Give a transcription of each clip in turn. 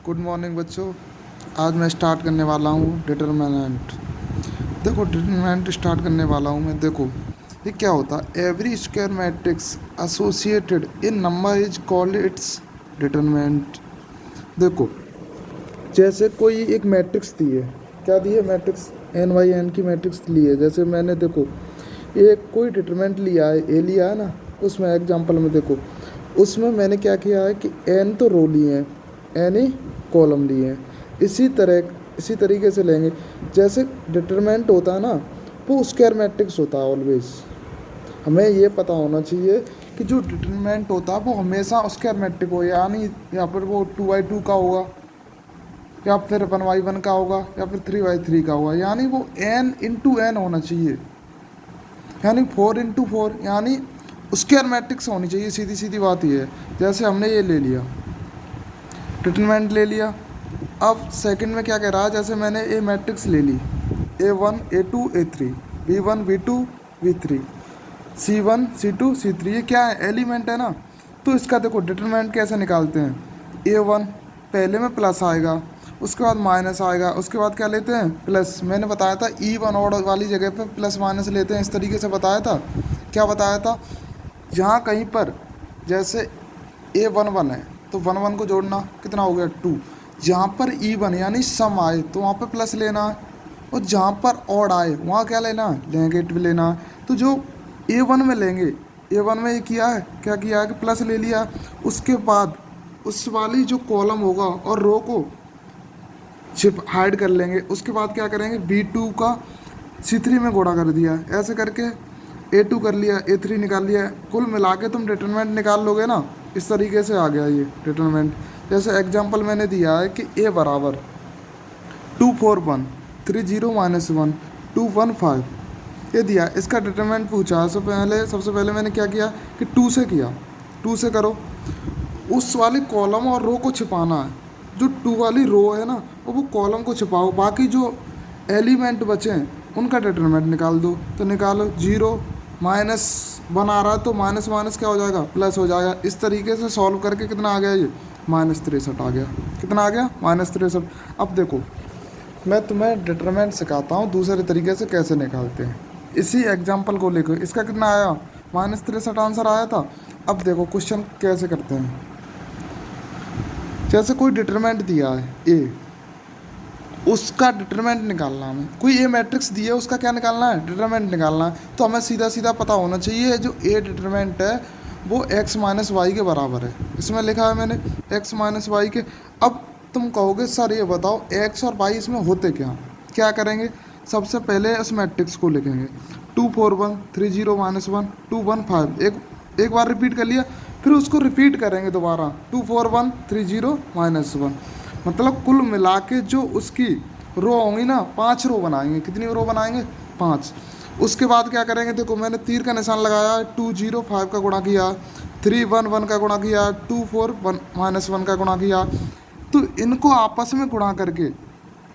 Good morning बच्चों। आज मैं स्टार्ट करने वाला हूँ डिटरमिनेंट। देखो डिटरमिनेंट स्टार्ट करने वाला हूँ मैं। देखो ये क्या होता है, every square matrix associated in number is called its determinant. देखो जैसे कोई एक मैट्रिक्स दी है, क्या दी है, मैट्रिक्स एन बाई एन की मैट्रिक्स ली है। जैसे मैंने देखो एक कोई डिटरमिनेंट लिया है, ए लिया है ना, उसमें एग्जांपल में देखो उसमें मैंने क्या किया है कि एन तो रो लिए हैं, एन ही कॉलम लिए हैं। इसी तरीके से लेंगे। जैसे डिटरमिनेंट होता है ना, वो स्क्वायर मैट्रिक्स होता है ऑलवेज। हमें ये पता होना चाहिए कि जो डिटरमिनेंट होता है वो हमेशा स्क्वायर मैट्रिक हो, यानी यहाँ पर वो 2/2 का होगा, या फिर 1/1 का होगा, या फिर 3/3 का होगा, यानी वो n इंटू एन होना चाहिए, यानी 4/4, यानी स्क्वायर मैट्रिक्स होनी चाहिए। सीधी सीधी बात ये है। जैसे हमने ये ले लिया, डिटरमिनेंट ले लिया। अब सेकंड में क्या कह रहा है, जैसे मैंने ए मैट्रिक्स ले ली, A1 A2 A3, B1 B2 B3, C1 C2 C3, ये क्या है, एलिमेंट है ना। तो इसका देखो डिटरमिनेंट कैसे निकालते हैं। A1 पहले में प्लस आएगा, उसके बाद माइनस आएगा, उसके बाद क्या लेते हैं, प्लस। मैंने बताया था E1 ऑड वाली जगह पे प्लस माइनस लेते हैं, इस तरीके से बताया था। क्या बताया था, यहाँ कहीं पर जैसे A11 है तो 1 1 को जोड़ना, कितना हो गया 2। जहाँ पर E1 यानी सम आए तो वहाँ पर प्लस लेना है, और जहाँ पर ऑड आए वहाँ क्या लेना है, नेगेटिव लेना है। तो जो A1 में लेंगे, A1 में ये किया है, क्या किया है कि प्लस ले लिया। उसके बाद उस वाली जो कॉलम होगा और रो को छिप हाइड कर लेंगे। उसके बाद क्या करेंगे, B2 का C3 में गुणा कर दिया, ऐसे करके A2 कर लिया, A3 निकाल लिया। कुल मिला के तुम डिटरमिनेंट निकाल लोगे ना, इस तरीके से आ गया ये डिटरमिनेंट। जैसे एग्जांपल मैंने दिया है कि A बराबर 2 4 1 3 0 -1 2 1 5, ये दिया। इसका डिटरमिनेंट पूछा। सबसे पहले मैंने क्या किया कि 2 से किया, 2 से करो। उस वाली कॉलम और रो को छिपाना है। जो 2 वाली रो है ना, वो कॉलम को छिपाओ, बाकी जो एलिमेंट बचे हैं उनका डिटरमिनेंट निकाल दो। तो निकालो, 0 -1 आ रहा है तो माइनस माइनस क्या हो जाएगा, प्लस हो जाएगा। इस तरीके से सॉल्व करके कितना आ गया, ये -63 आ गया। कितना आ गया, -63। अब देखो मैं तुम्हें डिटरमिनेंट सिखाता हूँ दूसरे तरीके से कैसे निकालते हैं। इसी एग्जाम्पल को लेकर इसका कितना आया, -63 आंसर आया था। अब देखो क्वेश्चन कैसे करते हैं। जैसे कोई डिटरमिनेंट दिया है ए, उसका डिटरमिनेंट निकालना है हमें। कोई ए मैट्रिक्स दी है, उसका क्या निकालना है, डिटरमिनेंट निकालना है। तो हमें सीधा सीधा पता होना चाहिए जो ए डिटरमिनेंट है वो x - y के बराबर है। इसमें लिखा है मैंने x - y के। अब तुम कहोगे सर ये बताओ x और y इसमें होते क्या करेंगे। सबसे पहले उस मैट्रिक्स को लिखेंगे, 2 4 1 3 0 -1 2 1 5। एक बार रिपीट कर लिया, फिर उसको रिपीट करेंगे दोबारा, 2 4 1 3 0 -1। मतलब कुल मिला के जो उसकी रो होंगी ना, 5 रो बनाएंगे। कितनी रो बनाएंगे, 5। उसके बाद क्या करेंगे, देखो मैंने तीर का निशान लगाया, 2 0 5 का गुणा किया, 3 1 1 का गुणा किया, 2 4 1 -1 का गुणा किया। तो इनको आपस में गुणा करके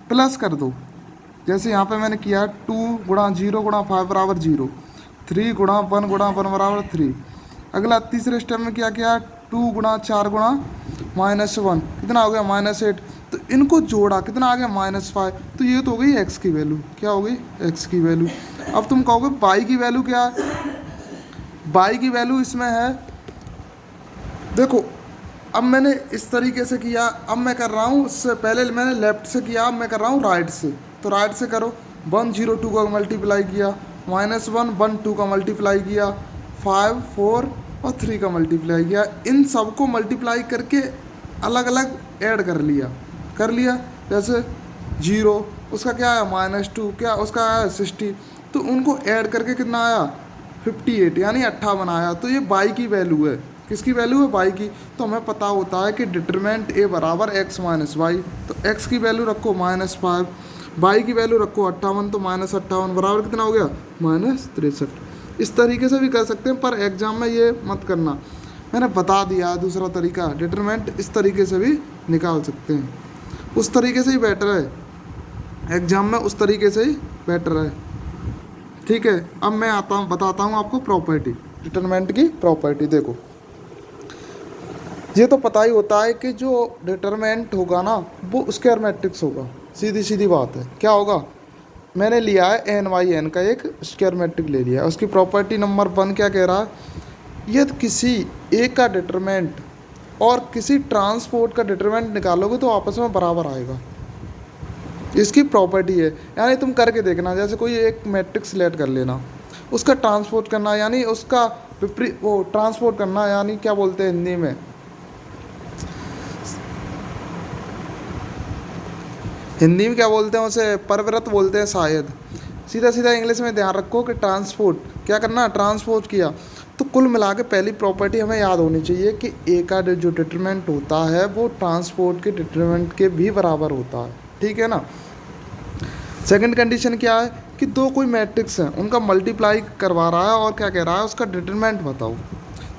प्लस कर दो। जैसे यहाँ पे मैंने किया 2 गुणा 0 गुणा 5 बराबर 0, 3 गुणा 1 बराबर 3। अगला तीसरे स्टेप में क्या किया, 2 गुणा 4 गुणा -1, कितना हो गया, -8। तो इनको जोड़ा, कितना आ गया, -5। तो ये तो हो गई x की वैल्यू। क्या हो गई, x की वैल्यू। अब तुम कहोगे y की वैल्यू क्या है। y की वैल्यू इसमें है, देखो अब मैंने इस तरीके से किया। अब मैं कर रहा हूँ, उससे पहले मैंने लेफ्ट से किया, अब मैं कर रहा हूँ राइट से। तो राइट से करो, 1 0 2 का मल्टीप्लाई किया, -1 1 2 का मल्टीप्लाई किया, 5 4 और 3 का मल्टीप्लाई किया। इन सब को मल्टीप्लाई करके अलग अलग ऐड कर लिया। जैसे 0 उसका क्या आया, -2, क्या उसका आया 60। तो उनको ऐड करके कितना आया, 58, यानी 58 आया। तो ये y की वैल्यू है। किसकी वैल्यू है, y की। तो हमें पता होता है कि डिटरमिनेंट a बराबर x - y। तो x की वैल्यू रखो -5, y की वैल्यू रखो 58, तो -58 बराबर कितना हो गया, -63। इस तरीके से भी कर सकते हैं, पर एग्जाम में ये मत करना, मैंने बता दिया दूसरा तरीका। डिटरमिनेंट इस तरीके से भी निकाल सकते हैं, उस तरीके से ही बेटर है। एग्जाम में उस तरीके से ही बेटर है, ठीक है। अब मैं बताता हूँ आपको प्रॉपर्टी, डिटरमिनेंट की प्रॉपर्टी। देखो ये तो पता ही होता है कि जो डिटरमिनेंट होगा ना वो स्क्वायर मैट्रिक्स होगा, सीधी सीधी बात है। क्या होगा, मैंने लिया है एन वाई एन का एक स्क्वायर मैट्रिक ले लिया। उसकी प्रॉपर्टी नंबर 1 क्या कह रहा है, यदि किसी ए का डिटरमिनेंट और किसी ट्रांसपोर्ट का डिटरमिनेंट निकालोगे तो आपस में बराबर आएगा, इसकी प्रॉपर्टी है। यानी तुम करके देखना, जैसे कोई एक मैट्रिक्स सेलेक्ट कर लेना, उसका ट्रांसपोर्ट करना यानी उसका विपरीत वो ट्रांसपोर्ट करना, यानी क्या बोलते हैं हिंदी में, क्या बोलते हैं उसे, परवृत्त बोलते हैं शायद। सीधा सीधा इंग्लिश में ध्यान रखो कि ट्रांसपोर्ट क्या करना, ट्रांसपोर्ट किया। तो कुल मिला के पहली प्रॉपर्टी हमें याद होनी चाहिए कि ए का जो डिटरमिनेंट होता है वो ट्रांसपोर्ट के डिटरमिनेंट के भी बराबर होता है, ठीक है ना। सेकंड कंडीशन क्या है कि दो कोई मैट्रिक्स हैं, उनका मल्टीप्लाई करवा रहा है और क्या कह रहा है, उसका डिटरमिनेंट बताओ।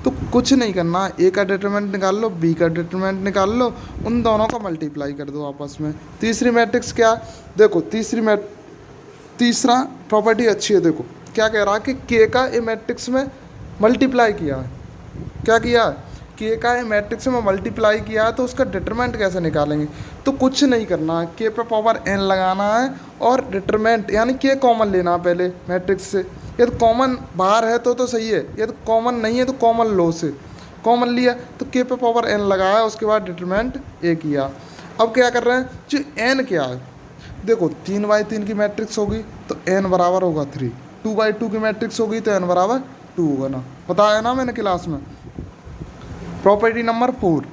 तो कुछ नहीं करना, ए का डिटरमिनेंट निकाल लो, बी का डिटरमिनेंट निकाल लो, उन दोनों का मल्टीप्लाई कर दो आपस में। तीसरी मैट्रिक्स क्या है, देखो तीसरा प्रॉपर्टी अच्छी है। देखो क्या कह रहा है कि के का ए मैट्रिक्स में मल्टीप्लाई किया है, क्या किया है, के का ए मैट्रिक्स में मल्टीप्लाई किया है, तो उसका डिटरमिनेंट कैसे निकालेंगे। तो कुछ नहीं करना है, के पे पावर एन लगाना है और डिटरमिनेंट यानी के कॉमन लेना है पहले मैट्रिक्स से। यदि कॉमन बाहर है तो सही है, यदि कॉमन नहीं है तो कॉमन लो से कॉमन लिया, तो के पे पावर एन लगाया, उसके बाद डिटरमिनेंट ए किया। अब क्या कर रहे हैं, जो एन क्या है, देखो 3/3 की मैट्रिक्स होगी तो एन बराबर होगा 3, 2/2 की मैट्रिक्स होगी तो एन बराबर 2 होगा ना, बताया ना मैंने क्लास में। प्रॉपर्टी नंबर 4,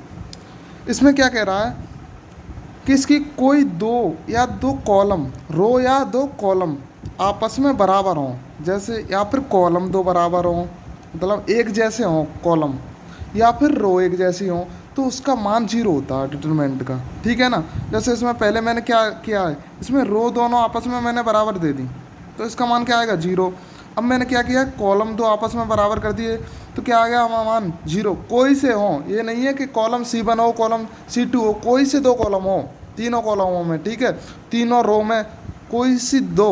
इसमें क्या कह रहा है कि इसकी कोई दो या दो कॉलम, रो या दो कॉलम आपस में बराबर हों, जैसे या फिर कॉलम दो बराबर हों, मतलब एक जैसे हों कॉलम, या फिर रो एक जैसी हों, तो उसका मान 0 होता है डिटरमिनेंट का, ठीक है ना। जैसे इसमें पहले मैंने क्या किया है, इसमें रो दोनों आपस में मैंने बराबर दे दी तो इसका मान क्या आएगा, 0। अब मैंने क्या किया, कॉलम दो आपस में बराबर कर दिए तो क्या आ गया हमारा मान 0। कोई से हो, ये नहीं है कि कॉलम C1 हो कॉलम C2 हो, कोई से दो कॉलम हो, तीनों कॉलमों में, ठीक है, तीनों रो में कोई सी दो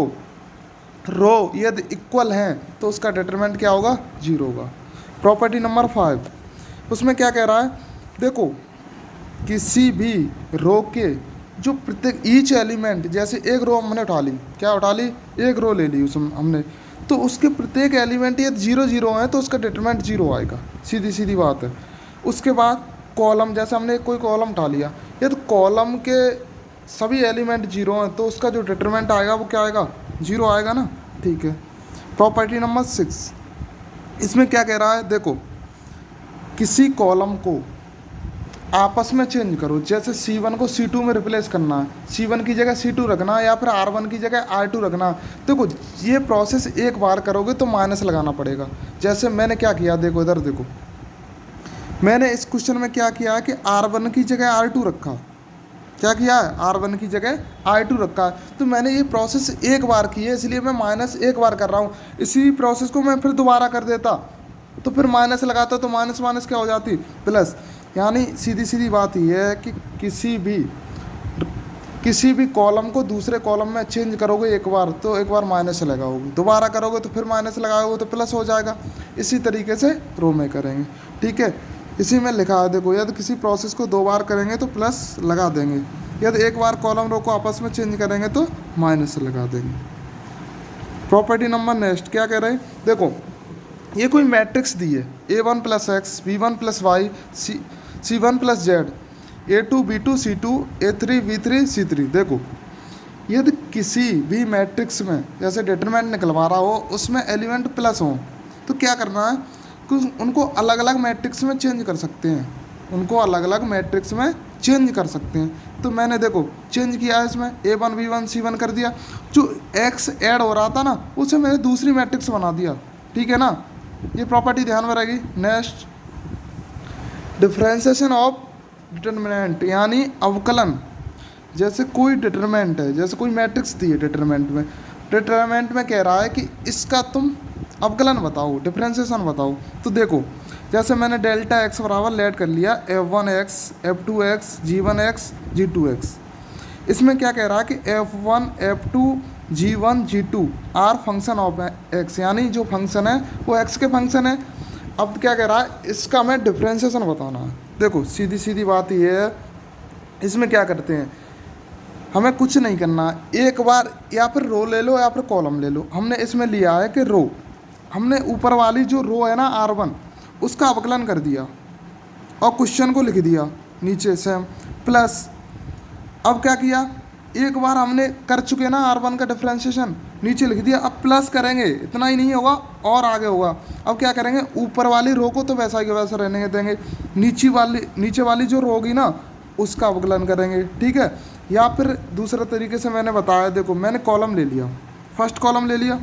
रो यदि इक्वल हैं तो उसका डिटरमिनेंट क्या होगा, 0 होगा। प्रॉपर्टी नंबर 5, उसमें क्या कह रहा है, देखो किसी भी रो के जो प्रत्येक ईच एलिमेंट, जैसे एक रो हमने उठा ली, क्या उठा ली, एक रो ले ली उसमें हमने, तो उसके प्रत्येक एलिमेंट यदि 0 0 है तो उसका डिटरमिनेंट 0 आएगा, सीधी सीधी बात है। उसके बाद कॉलम, जैसे हमने कोई कॉलम उठा लिया, यदि कॉलम के सभी एलिमेंट 0 हैं तो उसका जो डिटरमिनेंट आएगा वो क्या आएगा, 0 आएगा ना, ठीक है। प्रॉपर्टी नंबर 6, इसमें क्या कह रहा है, देखो किसी कॉलम को आपस में चेंज करो, जैसे C1 को C2 में रिप्लेस करना है, C1 की जगह C2 रखना है या फिर R1 की जगह R2 रखना। देखो ये प्रोसेस एक बार करोगे तो माइनस लगाना पड़ेगा। जैसे मैंने क्या किया, देखो इधर देखो, मैंने इस क्वेश्चन में क्या किया कि R1 की जगह R2 रखा, क्या किया है, R1 की जगह R2 रखा है। तो मैंने ये प्रोसेस एक बार की है इसलिए मैं माइनस एक बार कर रहा हूँ। इसी प्रोसेस को मैं फिर दोबारा कर देता तो फिर माइनस लगाता तो माइनस माइनस क्या हो जाती, प्लस। यानी सीधी सीधी बात ये है कि किसी भी कॉलम को दूसरे कॉलम में चेंज करोगे एक बार तो एक बार माइनस लगाओगे, दोबारा करोगे तो फिर माइनस लगाओगे तो प्लस हो जाएगा। इसी तरीके से रो में करेंगे, ठीक है। इसी में लिखा है, देखो यदि किसी प्रोसेस को 2 बार करेंगे तो प्लस लगा देंगे, यदि एक बार कॉलम रो को आपस में चेंज करेंगे तो माइनस लगा देंगे। प्रॉपर्टी नंबर नेक्स्ट क्या कह रहे हैं, देखो ये कोई मैट्रिक्स दी है, A1 + X, B1 + Y, C1 + Z, A2 B2 C2, A3 B3 C3। देखो यदि किसी भी मैट्रिक्स में जैसे डिटरमिनेंट निकलवा रहा हो उसमें एलिमेंट प्लस हो तो क्या करना है कि उनको अलग अलग मैट्रिक्स में चेंज कर सकते हैं, उनको अलग अलग मैट्रिक्स में चेंज कर सकते हैं। तो मैंने देखो चेंज किया है, इसमें A1 B1 C1 कर दिया, जो X ऐड हो रहा था ना उसे मैंने दूसरी मैट्रिक्स बना दिया, ठीक है ना। ये प्रॉपर्टी ध्यान में रहेगी। नेक्स्ट, डिफरेंशिएशन ऑफ डिटरमिनेंट यानी अवकलन। जैसे कोई डिटरमिनेंट है, जैसे कोई मैट्रिक्स दी है डिटरमिनेंट में कह रहा है कि इसका तुम अवकलन बताओ, डिफरेंशिएशन बताओ। तो देखो जैसे मैंने डेल्टा x बराबर लेट कर लिया f1x f2x g1x g2x। इसमें क्या कह रहा है कि f1 f2 g1 g2 are function of x, यानी जो फंक्शन है वो x के फंक्शन है। अब क्या कह रहा है, इसका हमें डिफरेंशिएशन बताना है। देखो सीधी सीधी बात ये है, इसमें क्या करते हैं, हमें कुछ नहीं करना, एक बार या फिर रो ले लो या फिर कॉलम ले लो। हमने इसमें लिया है कि रो, हमने ऊपर वाली जो रो है ना R1, उसका अवकलन कर दिया और क्वेश्चन को लिख दिया नीचे से, प्लस अब क्या किया, एक बार हमने कर चुके ना R1 का डिफरेंशिएशन, नीचे लिख दिया, अब प्लस करेंगे, इतना ही नहीं होगा और आगे होगा। अब क्या करेंगे, ऊपर वाली रो को तो वैसा ही वैसा रहने देंगे, नीचे वाली जो रो होगी ना उसका अवकलन करेंगे, ठीक है। या फिर दूसरे तरीके से मैंने बताया, देखो मैंने कॉलम ले लिया, फर्स्ट कॉलम ले लिया।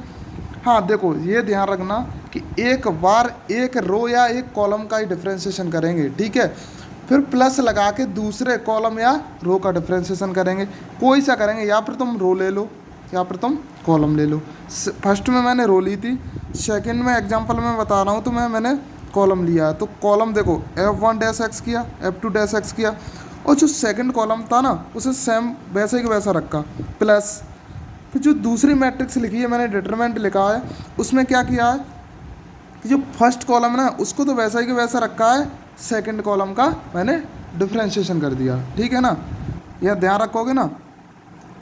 हाँ देखो ये ध्यान रखना कि एक बार एक रो या एक कॉलम का ही डिफरेंशिएशन करेंगे, ठीक है, फिर प्लस लगा के दूसरे कॉलम या रो का डिफरेंशिएशन करेंगे, कोई सा करेंगे, या फिर तुम रो ले लो या फिर तुम कॉलम ले लो। फर्स्ट में मैंने रो ली थी, सेकंड में एग्जांपल में बता रहा हूँ तो मैंने कॉलम लिया है। तो कॉलम देखो F1 डैश एक्स किया, F2 डैश एक्स किया, और जो सेकंड कॉलम था ना उसे सेम वैसे ही वैसा रखा, प्लस फिर जो दूसरी मैट्रिक्स लिखी है मैंने डिटरमिनेंट लिखा है, उसमें क्या किया है कि जो फर्स्ट कॉलम है ना उसको तो वैसा ही कि वैसा रखा है, सेकंड कॉलम का मैंने डिफरेंशिएशन कर दिया, ठीक है ना। यह ध्यान रखोगे ना,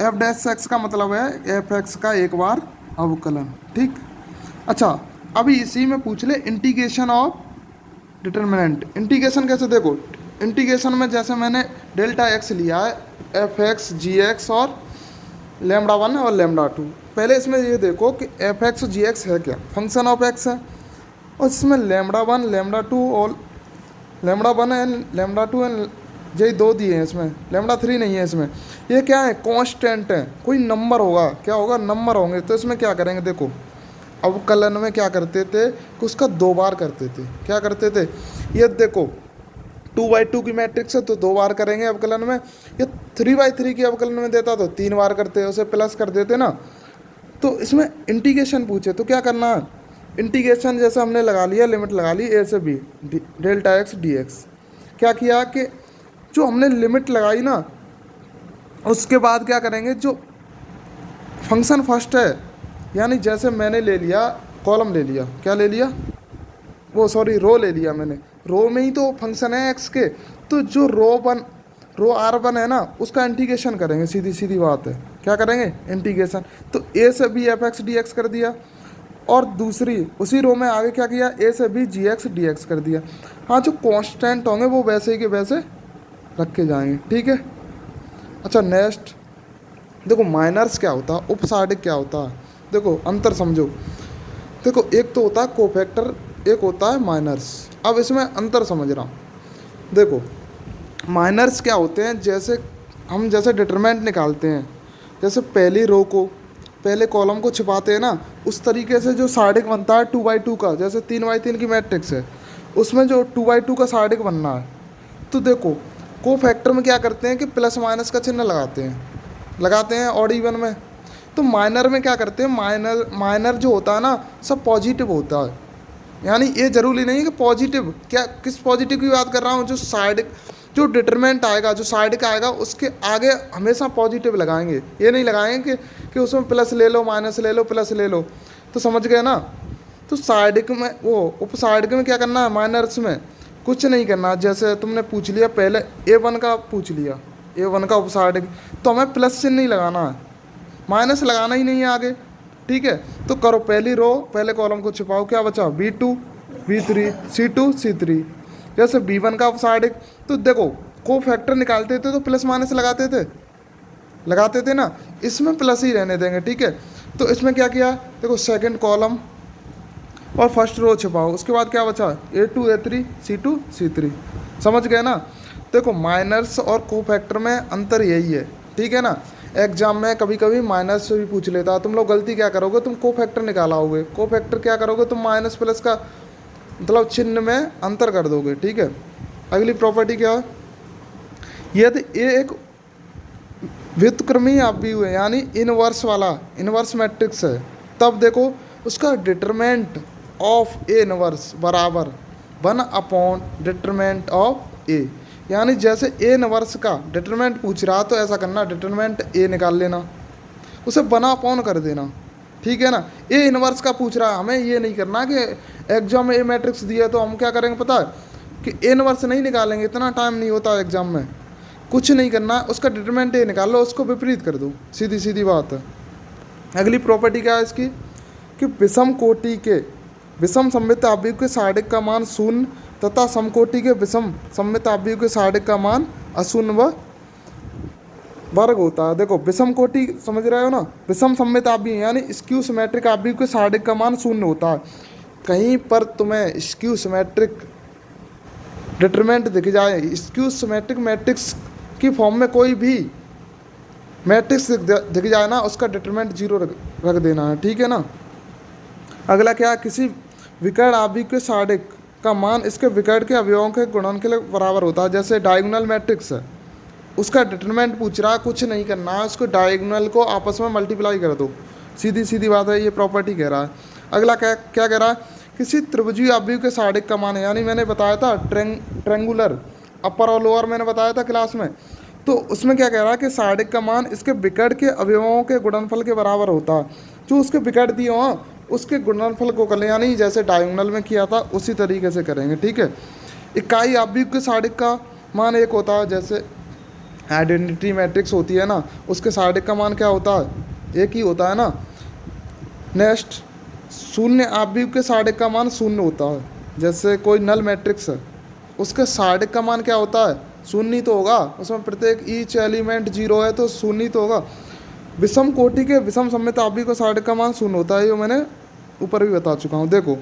एफ डैश एक्स का मतलब है एफ एक्स का एक बार अवकलन, ठीक। अच्छा अभी इसी में पूछ ले इंटीग्रेशन ऑफ डिटरमिनेंट। इंटीग्रेशन कैसे, देखो इंटीग्रेशन में जैसे मैंने डेल्टा एक्स लिया है, एफ एक्स जी एक्स और लेमडा 1 और लेमडा 2। पहले इसमें ये देखो कि एफ एक्स जी एक्स है क्या, फंक्शन ऑफ एक्स है, और इसमें लेमडा 1 लेमडा 2 और लेमडा 1 एंड लेमडा 2 एंड यही दो दिए हैं, इसमें लेमडा 3 नहीं है। इसमें ये क्या है, कांस्टेंट है, कोई नंबर होगा, क्या होगा, नंबर होंगे। तो इसमें क्या करेंगे, देखो अवकलन में क्या करते थे कि उसका 2 बार करते थे, क्या करते थे, ये देखो 2/2 की मैट्रिक्स है तो 2 बार करेंगे अवकलन में, ये 3/3 की अवकलन में देता तो 3 बार करते, उसे प्लस कर देते ना। तो इसमें इंटीग्रेशन पूछे तो क्या करना है, इंटीग्रेशन जैसे हमने लगा लिया, लिमिट लगा ली a से b delta x D x. क्या किया कि जो हमने लिमिट लगाई ना उसके बाद क्या करेंगे, जो फंक्शन फर्स्ट है, यानी जैसे मैंने ले लिया कॉलम ले लिया, क्या ले लिया, वो सॉरी रो ले लिया मैंने, रो में ही तो फंक्शन है एक्स के, तो जो रो R1 है ना उसका इंटीग्रेशन करेंगे, सीधी सीधी बात है, क्या करेंगे इंटीग्रेशन। तो a से b F x D x कर दिया, और दूसरी उसी रो में आगे क्या किया, a से b जी एक्स डी एक्स कर दिया। हाँ जो कांस्टेंट होंगे वो वैसे ही के वैसे रखे जाएंगे, ठीक है। अच्छा नेक्स्ट देखो माइनर्स क्या होता है, उपसाडिक क्या होता है, देखो अंतर समझो। देखो एक तो होता है कोफैक्टर, एक होता है माइनर्स। अब इसमें अंतर समझ रहा हूँ, देखो माइनर्स क्या होते हैं, जैसे हम जैसे डिटरमिनेंट निकालते हैं, जैसे पहली रो को पहले कॉलम को छिपाते हैं ना, उस तरीके से जो सार्डिक बनता है 2/2 का, जैसे 3/3 की मैट्रिक्स है उसमें जो 2/2 का सार्डिक बनना है। तो देखो को फैक्टर में क्या करते हैं कि प्लस माइनस का चिन्ह लगाते हैं ऑड इवन में। तो माइनर में क्या करते हैं, माइनर जो होता है ना सब पॉजिटिव होता है, यानी ये जरूरी नहीं है कि पॉजिटिव, क्या किस पॉजिटिव की बात कर रहा हूँ, जो साइड जो डिटरमिनेंट आएगा, जो साइड का आएगा उसके आगे हमेशा पॉजिटिव लगाएंगे, ये नहीं लगाएंगे कि उसमें प्लस ले लो माइनस ले लो प्लस ले लो। तो समझ गए ना। तो साइडिक में वो उपसाइडिक में क्या करना है, माइनर्स में कुछ नहीं करना। जैसे तुमने पूछ लिया पहले A1 का पूछ लिया, A1 का उपसाइडिक, तो हमें प्लस चिन्ह नहीं लगाना है, माइनस लगाना ही नहीं है आगे, ठीक है। तो करो पहली रो पहले कॉलम को छिपाओ, क्या बचा B2 B3 C2 C3। जैसे B1 का अपसाइडिक, तो देखो को फैक्टर निकालते थे तो प्लस माइनस लगाते थे ना, इसमें प्लस ही रहने देंगे, ठीक है। तो इसमें क्या किया, देखो सेकंड कॉलम और फर्स्ट रो छिपाओ, उसके बाद क्या बचा A2 A3 C2 C3। समझ गए ना। देखो माइनर्स और को फैक्टर में अंतर यही है, ठीक है ना। एग्जाम में कभी कभी माइनस से भी पूछ लेता, तुम लोग गलती क्या करोगे, तुम को फैक्टर निकालोगे, को फैक्टर क्या करोगे, तुम माइनस प्लस का मतलब चिन्ह में अंतर कर दोगे, ठीक है। अगली प्रॉपर्टी क्या है, यदि ये एक व्युत्क्रमी अवयव है, यानी इनवर्स मैट्रिक्स है, तब देखो उसका डिटरमिनेंट ऑफ ए इनवर्स बराबर 1/, डिटरमिनेंट ऑफ ए। यानी जैसे ए इनवर्स का डिटरमिनेंट पूछ रहा तो ऐसा करना, डिटरमिनेंट ए निकाल लेना, उसे 1/, कर देना, ठीक है ना। ए इनवर्स का पूछ रहा है, हमें ये नहीं करना कि एग्जाम में ए मैट्रिक्स दिया तो हम क्या करेंगे पता है, कि इनवर्स नहीं निकालेंगे, इतना टाइम नहीं होता एग्जाम में, कुछ नहीं करना, उसका डिटरमिनेंट ए निकाल लो, उसको विपरीत कर दो, सीधी सीधी बात है। अगली प्रॉपर्टी क्या है इसकी कि विषम कोटि के विषम सममित आव्यूह के सारणिक का मान शून्य तथा समकोटि के विषम सममित आव्यूह के सारणिक का मान अशून्य व वर्ग होता है। देखो विषम कोटि समझ रहे हो ना, विषम सममित आव्यूह यानी स्क्यू सिमेट्रिक आव्यूह के सारणिक का मान शून्य होता है। कहीं पर तुम्हें स्क्यू सिमेट्रिक डिटरमिनेंट दिख जाए, स्क्यू सिमेट्रिक मैट्रिक्स की फॉर्म में कोई भी मैट्रिक्स दिख जाए ना, उसका डिटरमिनेंट 0 रख देना है, ठीक है ना। अगला क्या, किसी विकर्ण आव्यूह के सारणिक का मान इसके विकर्ण के अवयवों के गुणन के लिए बराबर होता है। जैसे डायगोनल मैट्रिक्स है, उसका डिटरमिनेंट पूछ रहा है, कुछ नहीं करना है, उसको डायगोनल को आपस में मल्टीप्लाई कर दो, सीधी सीधी बात है, ये प्रॉपर्टी कह रहा है। अगला क्या क्या कह रहा है, किसी त्रिभुजीय आव्यूह के सारणिक का मान है, यानी मैंने बताया था ट्रेंगुलर अपर और लोअर मैंने बताया था क्लास में, तो उसमें क्या कह रहा है कि सारणिक का मान इसके विकर्ण के अवयवों के गुणनफल के बराबर होता है। जो उसके विकर्ण दिए हों उसके गुणनफल को कर लें, यानी जैसे डायगोनल में किया था उसी तरीके से करेंगे, ठीक है। इकाई आव्यूह के सारणिक का मान एक होता है, जैसे आइडेंटिटी मैट्रिक्स होती है ना, उसके सारणिक का मान क्या होता है, एक ही होता है ना। नेक्स्ट, शून्य आव्यूह के सारणिक का मान शून्य होता है। जैसे कोई नल मैट्रिक्स है, उसके सारणिक का मान क्या होता है, शून्य ही तो होगा, उसमें प्रत्येक ईच एलिमेंट 0 है तो शून्य ही तो होगा। विषम कोटि के विषम सममित आव्यूह का सारणिक का मान शून्य होता है, ये मैंने ऊपर भी बता चुका हूँ। देखो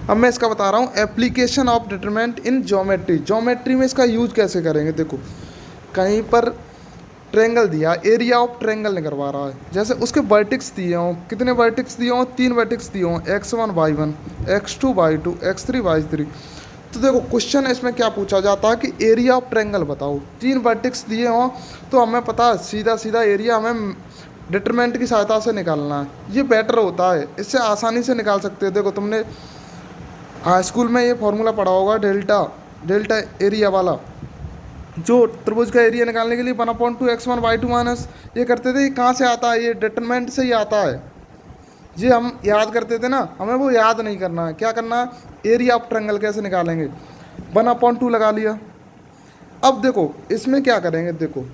अब मैं इसका बता रहा हूँ, application of determinant in geometry. Geometry में इसका यूज कैसे करेंगे, देखो कहीं पर ट्रेंगल दिया, एरिया ऑफ ट्रेंगल निकलवा रहा है, जैसे उसके वर्टिक्स दिए हों, कितने वर्टिक्स दिए हों, 3 वर्टिक्स दिए हों, x1 y1 x2 y2 x3 y3। तो देखो क्वेश्चन इसमें क्या पूछा जाता है कि एरिया ऑफ ट्रेंगल बताओ, 3 वर्टिक्स दिए हों तो हमें पता है सीधा सीधा एरिया हमें डिटरमिनेंट की सहायता से निकालना है, ये बेटर होता है, इससे आसानी से निकाल सकते हो। देखो तुमने हाई स्कूल में ये फॉर्मूला पढ़ा होगा, डेल्टा एरिया वाला, जो त्रिभुज का एरिया निकालने के लिए 1/2 x1 y2 माइनस ये करते थे, ये कहाँ से आता है, ये डिटरमिनेंट से ही आता है, ये हम याद करते थे ना, हमें वो याद नहीं करना है, क्या करना है, एरिया ऑफ ट्रायंगल कैसे निकालेंगे, 1/2 लगा लिया। अब देखो इसमें क्या करेंगे, देखो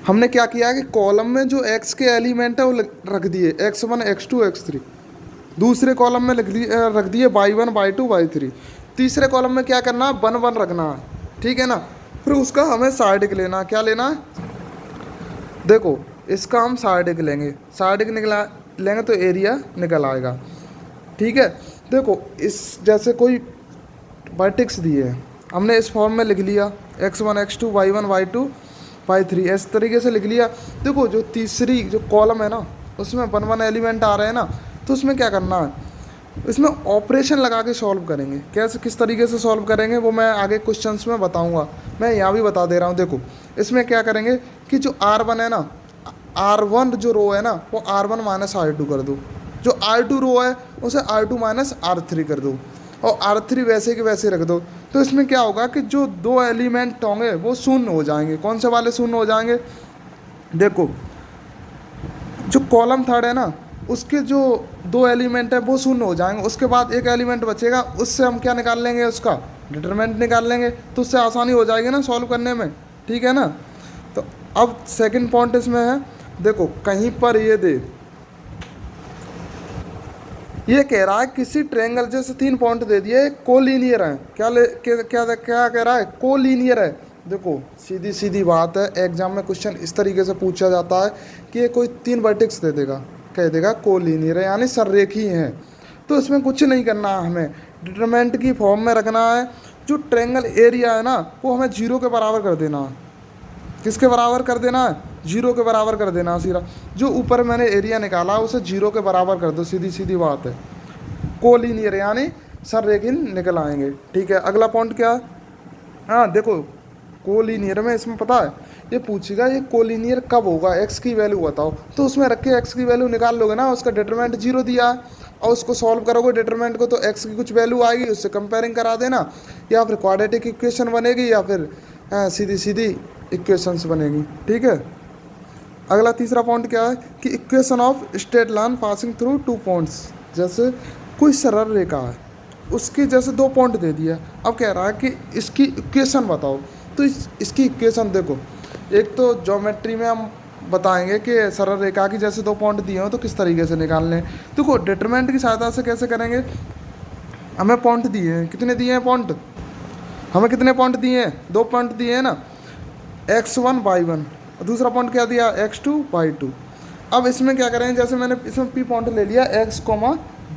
हमने क्या किया कि कॉलम में जो x के एलिमेंट है वो रख दिए, x1 x2 x3, दूसरे कॉलम में रख दिए y1 y2 y3, तीसरे कॉलम में क्या करना है, 1 1 रखना है, ठीक है ना। फिर उसका हमें साइडिक लेना, क्या लेना है, देखो इसका हम साइडिक लेंगे, साइडिक निकला लेंगे तो एरिया निकल आएगा, ठीक है। देखो इस जैसे कोई वर्टेक्स दिए हैं, हमने इस फॉर्म में लिख लिया x1 x2 y1 y2 y3, इस तरीके से लिख लिया। देखो जो तीसरी जो कॉलम है ना उसमें 1 1 एलिमेंट आ रहे हैं ना, तो उसमें क्या करना है, इसमें ऑपरेशन लगा के सॉल्व करेंगे। कैसे किस तरीके से सॉल्व करेंगे वो मैं आगे क्वेश्चंस में बताऊंगा, मैं यहाँ भी बता दे रहा हूँ। देखो इसमें क्या करेंगे कि जो R1 है ना, R1 जो रो है ना वो R1 माइनस R2 कर दो, जो R2 रो है उसे R2 माइनस R3 कर दो, और R3 वैसे के वैसे रख दो। तो इसमें क्या होगा कि जो 2 एलिमेंट होंगे वो शून्य हो जाएंगे। कौन से वाले शून्य हो जाएंगे, देखो जो कॉलम थर्ड है ना उसके जो 2 एलिमेंट है वो शून्य हो जाएंगे, उसके बाद एक एलिमेंट बचेगा, उससे हम क्या निकाल लेंगे, उसका डिटरमिनेंट निकाल लेंगे, तो उससे आसानी हो जाएगी ना सॉल्व करने में, ठीक है ना। तो अब सेकंड पॉइंट इसमें है, देखो कहीं पर ये कह रहा है किसी ट्रायंगल, जैसे 3 पॉइंट दे दिए, कोलिनियर है, क्या कह रहा है, कोलिनियर है। देखो सीधी सीधी बात है, एग्जाम में क्वेश्चन इस तरीके से पूछा जाता है कि ये कोई 3 वर्टेक्स दे देगा, कह देगा कोलिनियर है यानी सररेखी हैं, तो इसमें कुछ नहीं करना है, हमें डिटरमिनेंट की फॉर्म में रखना है। जो ट्रायंगल एरिया है ना वो हमें 0 के बराबर कर देना है, किसके बराबर कर देना है, 0 के बराबर कर देना है सीधा। जो ऊपर मैंने एरिया निकाला उसे 0 के बराबर कर दो, सीधी सीधी बात है, कोलिनियर यानी सररेखी निकल आएंगे, ठीक है। अगला पॉइंट क्या है, हाँ देखो कोलिनियर में इसमें पता है ये पूछेगा ये कोलिनियर कब होगा, x की वैल्यू बताओ, तो उसमें रख के x की वैल्यू निकाल लोगे ना, उसका डिटरमिनेंट 0 दिया है और उसको सॉल्व करोगे डिटरमिनेंट को, तो x की कुछ वैल्यू आएगी, उससे कंपेयरिंग करा देना, या फिर क्वाड्रेटिक इक्वेशन बनेगी या फिर सीधी सीधी इक्वेशंस बनेगी, ठीक है। अगला तीसरा पॉइंट क्या है कि equation of straight line passing through 2 points. जैसे कोई सरल रेखा है उसके जैसे 2 पॉइंट दे दिया। अब कह रहा है कि इसकी इक्वेशन बताओ। तो इसकी इक्वेशन देखो, एक तो ज्योमेट्री में हम बताएंगे कि सरल रेखा की जैसे 2 पॉइंट दिए हो तो किस तरीके से निकालने हैं। देखो डिटरमिनेंट की सहायता से कैसे करेंगे, हमें पॉइंट दिए हैं, कितने दिए हैं पॉइंट, हमें कितने पॉइंट दिए हैं, 2 पॉइंट दिए हैं ना, x1 y1, और दूसरा पॉइंट क्या दिया x2 y2। अब इसमें क्या करेंगे, जैसे मैंने इसमें p पॉइंट ले लिया x,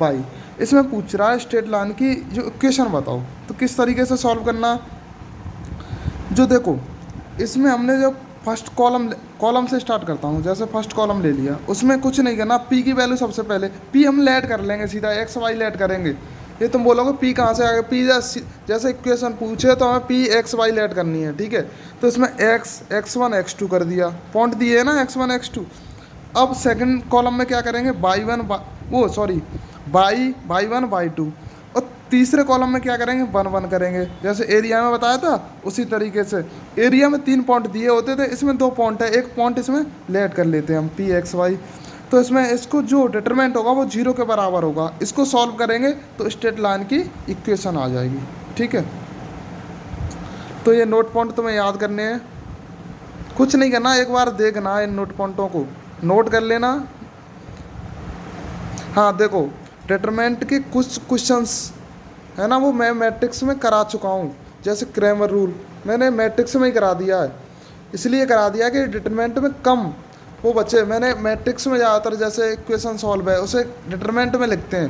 y, इसमें पूछ रहा है स्ट्रेट लाइन की जो इक्वेशन बताओ। तो किस तरीके से सॉल्व करना, जो देखो इसमें हमने जो फर्स्ट कॉलम से स्टार्ट करता हूँ, जैसे फर्स्ट कॉलम ले लिया, उसमें कुछ नहीं करना, p की वैल्यू सबसे पहले p हम लेट कर लेंगे, सीधा x y लेट करेंगे। ये तुम बोलोगे p कहाँ से आ गया, p जैसे इक्वेशन पूछे तो हमें p x y लेट करनी है, ठीक है। तो इसमें x1 x2 कर दिया, पॉइंट दिए है ना x1 x2। अब सेकंड कॉलम में क्या करेंगे, y1 y2, और तीसरे कॉलम में क्या करेंगे, 1 1 करेंगे, जैसे एरिया में बताया था उसी तरीके से। एरिया में 3 पॉइंट दिए होते थे, इसमें 2 पॉइंट है, एक पॉइंट इसमें लेट कर लेते हैं हम p x y। तो इसमें इसको जो डिटरमिनेंट होगा वो 0 के बराबर होगा, इसको सॉल्व करेंगे तो स्ट्रेट लाइन की इक्वेशन आ जाएगी, ठीक है। तो ये नोट पॉइंट तुम्हें याद करने हैं, कुछ नहीं करना, एक बार देखना इन नोट पॉइंटों को नोट कर लेना। हाँ देखो डिटरमिनेंट के कुछ क्वेश्चंस है ना, वो मैं मैट्रिक्स में करा चुका हूँ, जैसे क्रैमर रूल मैंने मैट्रिक्स में ही करा दिया है, इसलिए करा दिया कि डिटरमिनेंट में कम वो बच्चे, मैंने मैट्रिक्स में ज़्यादातर जैसे इक्वेशन सॉल्व है उसे डिटरमिनेंट में लिखते हैं,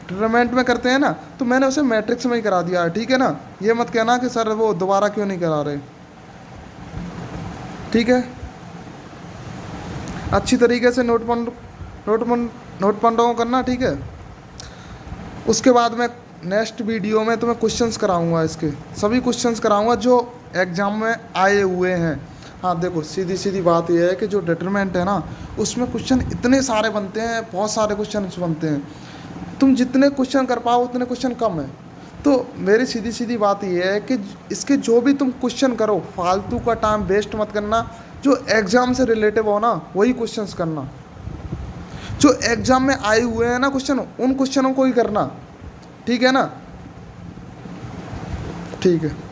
डिटरमिनेंट में करते हैं ना, तो मैंने उसे मैट्रिक्स में ही करा दिया है, ठीक है ना। ये मत कहना कि सर वो दोबारा क्यों नहीं करा रहे, ठीक है। अच्छी तरीके से नोट पॉइंटों को करना, ठीक है। उसके बाद मैं नेक्स्ट वीडियो में तुम्हें क्वेश्चंस कराऊंगा, इसके सभी क्वेश्चंस कराऊंगा जो एग्ज़ाम में आए हुए हैं। हाँ देखो सीधी सीधी बात यह है कि जो डिटरमिनेंट है ना, उसमें क्वेश्चन इतने सारे बनते हैं, बहुत सारे क्वेश्चन बनते हैं, तुम जितने क्वेश्चन कर पाओ उतने क्वेश्चन कम है। तो मेरी सीधी सीधी बात यह है कि इसके जो भी तुम क्वेश्चन करो, फालतू का टाइम वेस्ट मत करना, जो एग्ज़ाम से रिलेटिव हो ना वही क्वेश्चंस करना, जो एग्ज़ाम में आए हुए हैं ना क्वेश्चन, उन क्वेश्चनों को ही करना, ठीक है ना, ठीक है।